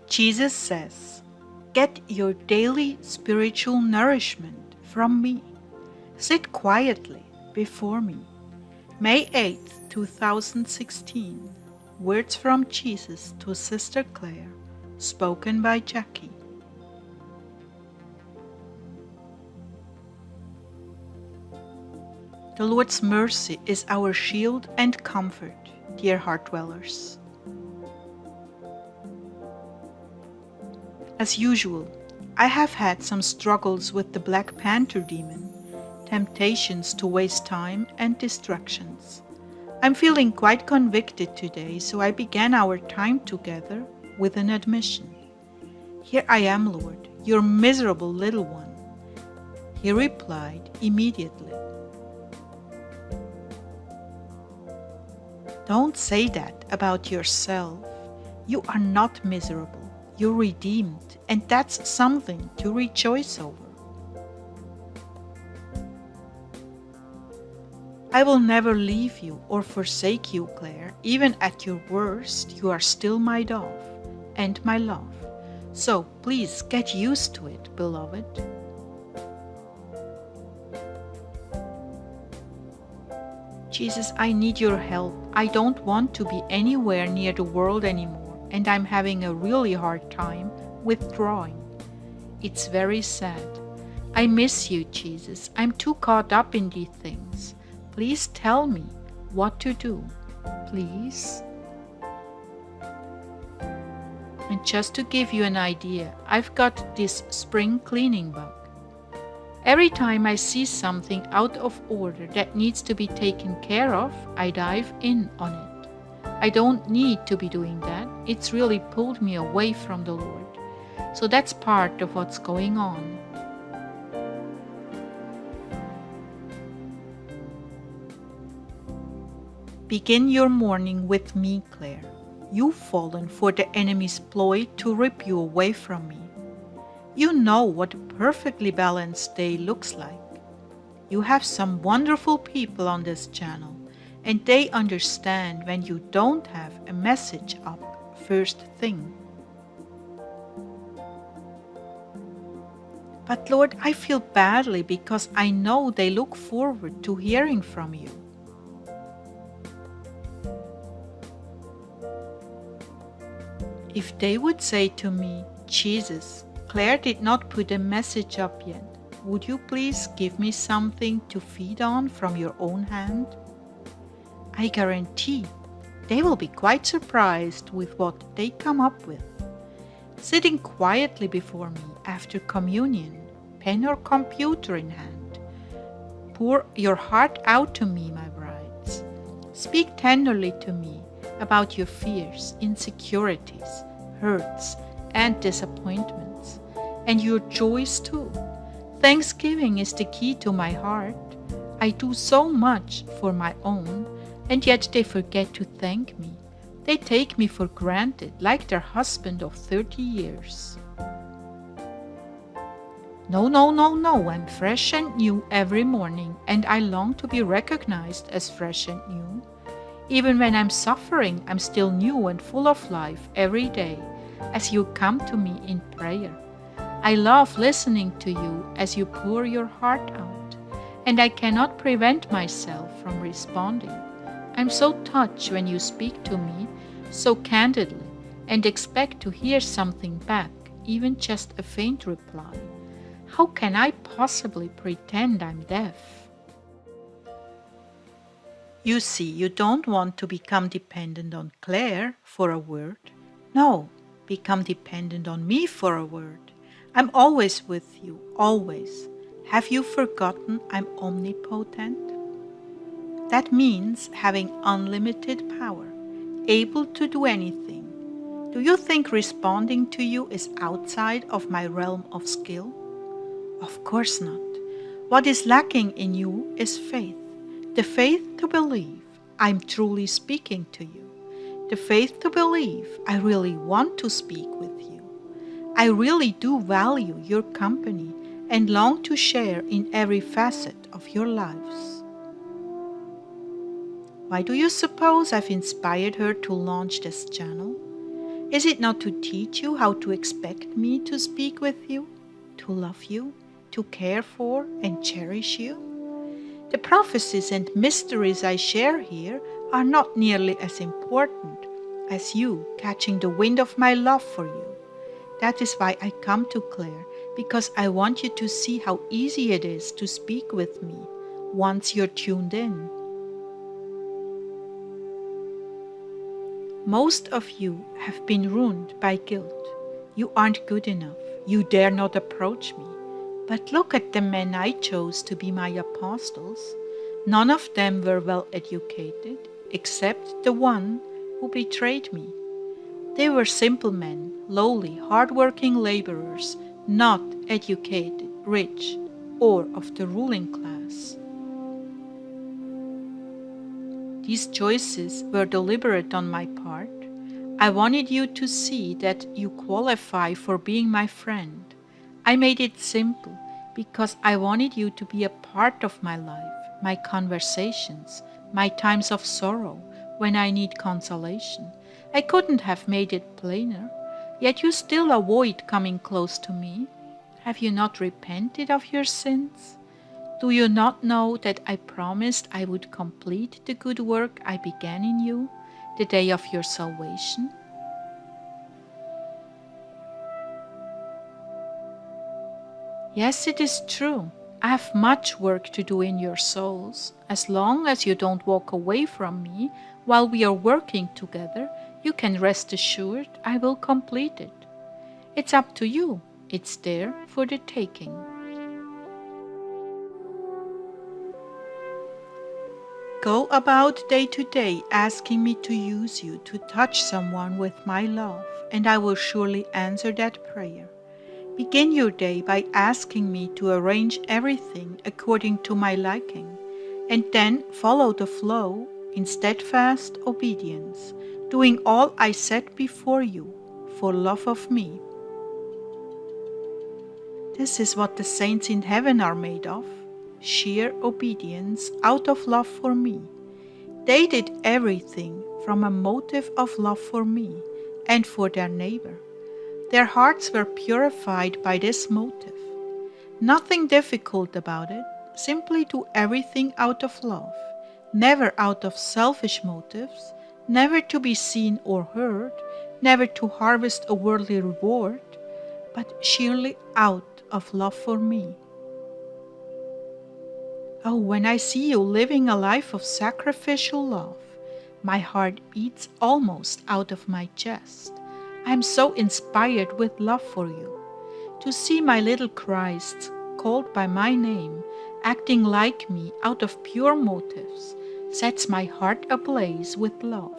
Jesus says, "Get your daily spiritual nourishment from me. Sit quietly before me." May 8th, 2016. Words from Jesus to Sister Clare, spoken by Jackie. The Lord's mercy is our shield and comfort, dear Heartdwellers. As usual, I have had some struggles with the Black Panther demon, temptations to waste time and distractions. I'm feeling quite convicted today, so I began our time together with an admission. "Here I am, Lord, your miserable little one." He replied immediately, "Don't say that about yourself. You are not miserable. You're redeemed, and that's something to rejoice over." "I will never leave you or forsake you, Clare. Even at your worst, you are still my dove and my love. So please get used to it, beloved." "Jesus, I need your help. I don't want to be anywhere near the world anymore, and I'm having a really hard time withdrawing. It's very sad. I miss you, Jesus. I'm too caught up in these things. Please tell me what to do, please." And just to give you an idea, I've got this spring cleaning bug. Every time I see something out of order that needs to be taken care of, I dive in on it. I don't need to be doing that. It's really pulled me away from the Lord. So that's part of what's going on. Begin your morning with me, Clare. You've fallen for the enemy's ploy to rip you away from me. You know what a perfectly balanced day looks like. You have some wonderful people on this channel, and they understand when you don't have a message up first thing. "But Lord, I feel badly because I know they look forward to hearing from you." If they would say to me, "Jesus, Clare did not put a message up yet. Would you please give me something to feed on from your own hand?" I guarantee they will be quite surprised with what they come up with. Sitting quietly before me after communion, pen or computer in hand. Pour your heart out to me, my brides. Speak tenderly to me about your fears, insecurities, hurts, and disappointments, and your joys too. Thanksgiving is the key to my heart. I do so much for my own, and yet they forget to thank me. They take me for granted, like their husband of 30 years. No, I'm fresh and new every morning, and I long to be recognized as fresh and new. Even when I'm suffering, I'm still new and full of life every day as you come to me in prayer. I love listening to you as you pour your heart out, and I cannot prevent myself from responding. I'm so touched when you speak to me so candidly and expect to hear something back, even just a faint reply. How can I possibly pretend I'm deaf? You see, you don't want to become dependent on Clare for a word. No, become dependent on me for a word. I'm always with you, always. Have you forgotten I'm omnipotent? That means having unlimited power, able to do anything. Do you think responding to you is outside of my realm of skill? Of course not. What is lacking in you is faith. The faith to believe I'm truly speaking to you. The faith to believe I really want to speak with you. I really do value your company and long to share in every facet of your lives. Why do you suppose I've inspired her to launch this channel? Is it not to teach you how to expect me to speak with you, to love you, to care for and cherish you? The prophecies and mysteries I share here are not nearly as important as you catching the wind of my love for you. That is why I come to Clare, because I want you to see how easy it is to speak with me once you're tuned in. Most of you have been ruined by guilt. You aren't good enough. You dare not approach me. But look at the men I chose to be my apostles. None of them were well educated, except the one who betrayed me. They were simple men, lowly, hard-working laborers, not educated, rich, or of the ruling class. These choices were deliberate on my part. I wanted you to see that you qualify for being my friend. I made it simple because I wanted you to be a part of my life, my conversations, my times of sorrow when I need consolation. I couldn't have made it plainer, yet you still avoid coming close to me. Have you not repented of your sins? Do you not know that I promised I would complete the good work I began in you the day of your salvation? Yes, it is true. I have much work to do in your souls. As long as you don't walk away from me while we are working together, you can rest assured I will complete it. It's up to you. It's there for the taking. Go about day to day asking me to use you to touch someone with my love, and I will surely answer that prayer. Begin your day by asking me to arrange everything according to my liking, and then follow the flow in steadfast obedience, doing all I set before you for love of me. This is what the saints in heaven are made of, sheer obedience out of love for me. They did everything from a motive of love for me and for their neighbor. Their hearts were purified by this motive. Nothing difficult about it, simply do everything out of love, never out of selfish motives, never to be seen or heard, never to harvest a worldly reward, but sheerly out of love for me. Oh, when I see you living a life of sacrificial love, my heart beats almost out of my chest. I am so inspired with love for you. To see my little Christs, called by my name, acting like me out of pure motives, sets my heart ablaze with love.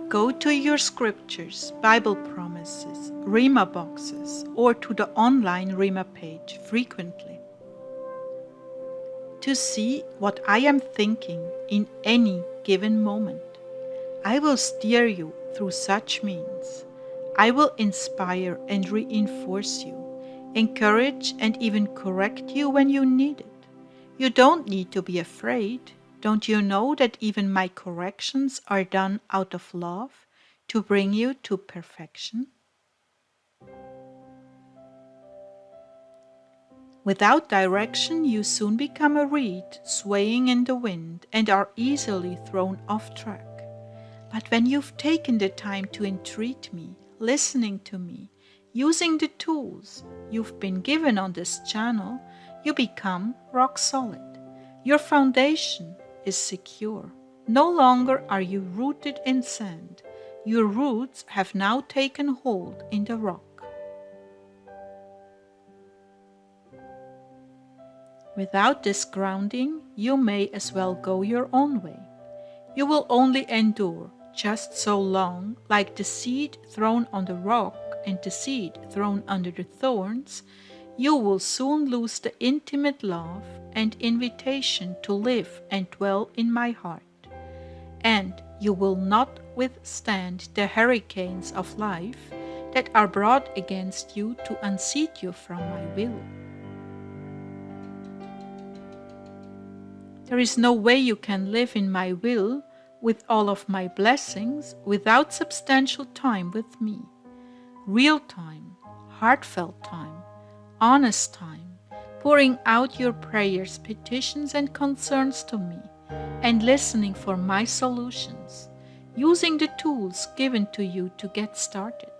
Go to your scriptures, Bible promises, Rhema boxes, or to the online Rhema page frequently to see what I am thinking in any given moment. I will steer you through such means. I will inspire and reinforce you, encourage and even correct you when you need it. You don't need to be afraid. Don't you know that even my corrections are done out of love to bring you to perfection? Without direction, you soon become a reed swaying in the wind and are easily thrown off track. But when you've taken the time to entreat me, listening to me, using the tools you've been given on this channel, you become rock solid. Your foundation is secure. No longer are you rooted in sand. Your roots have now taken hold in the rock. Without this grounding, you may as well go your own way. You will only endure just so long, like the seed thrown on the rock and the seed thrown under the thorns. You will soon lose the intimate love and invitation to live and dwell in my heart, and you will not withstand the hurricanes of life that are brought against you to unseat you from my will. There is no way you can live in my will with all of my blessings without substantial time with me. Real time, heartfelt time, honest time, pouring out your prayers, petitions, and concerns to me, and listening for my solutions, using the tools given to you to get started.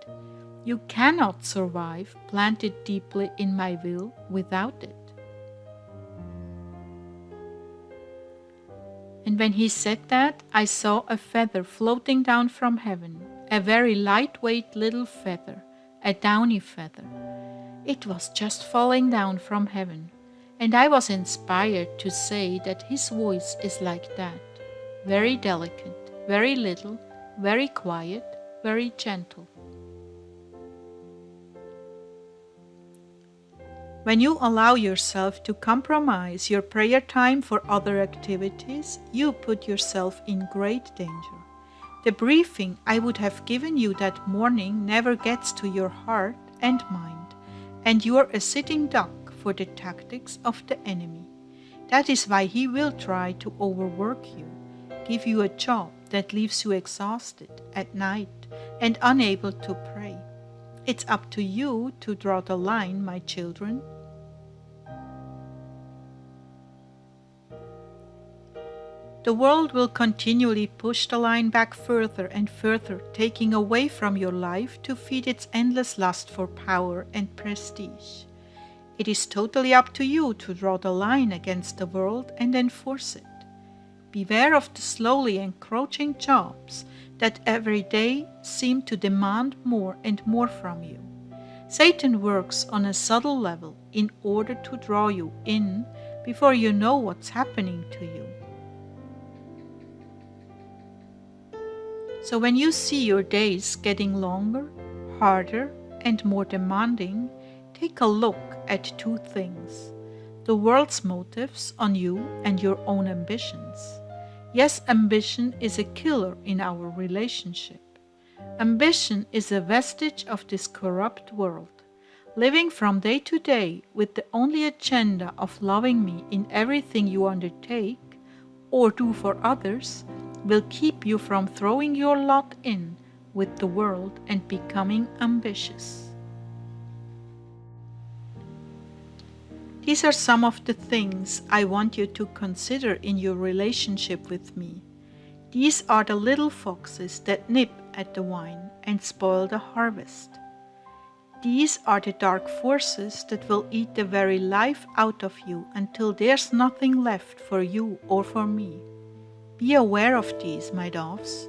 You cannot survive planted deeply in my will without it. And when he said that, I saw a feather floating down from heaven, a very lightweight little feather, a downy feather. It was just falling down from heaven, and I was inspired to say that his voice is like that, very delicate, very little, very quiet, very gentle. When you allow yourself to compromise your prayer time for other activities, you put yourself in great danger. The briefing I would have given you that morning never gets to your heart and mind, and you are a sitting duck for the tactics of the enemy. That is why he will try to overwork you, give you a job that leaves you exhausted at night and unable to pray. It's up to you to draw the line, my children. The world will continually push the line back further and further, taking away from your life to feed its endless lust for power and prestige. It is totally up to you to draw the line against the world and enforce it. Beware of the slowly encroaching jobs that every day seem to demand more and more from you. Satan works on a subtle level in order to draw you in before you know what's happening to you. So when you see your days getting longer, harder, and more demanding, take a look at two things: the world's motives on you and your own ambitions. Yes, ambition is a killer in our relationship. Ambition is a vestige of this corrupt world. Living from day to day with the only agenda of loving me in everything you undertake or do for others will keep you from throwing your lot in with the world and becoming ambitious. These are some of the things I want you to consider in your relationship with me. These are the little foxes that nip at the vine and spoil the harvest. These are the dark forces that will eat the very life out of you until there's nothing left for you or for me. Be aware of these, my doves.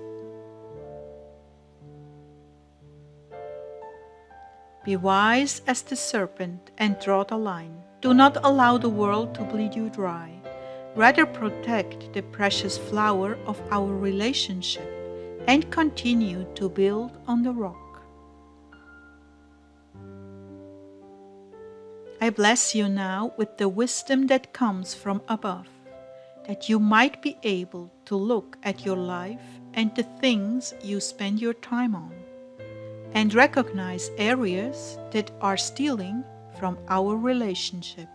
Be wise as the serpent and draw the line. Do not allow the world to bleed you dry. Rather protect the precious flower of our relationship and continue to build on the rock. I bless you now with the wisdom that comes from above, that you might be able to look at your life and the things you spend your time on, and recognize areas that are stealing from our relationship.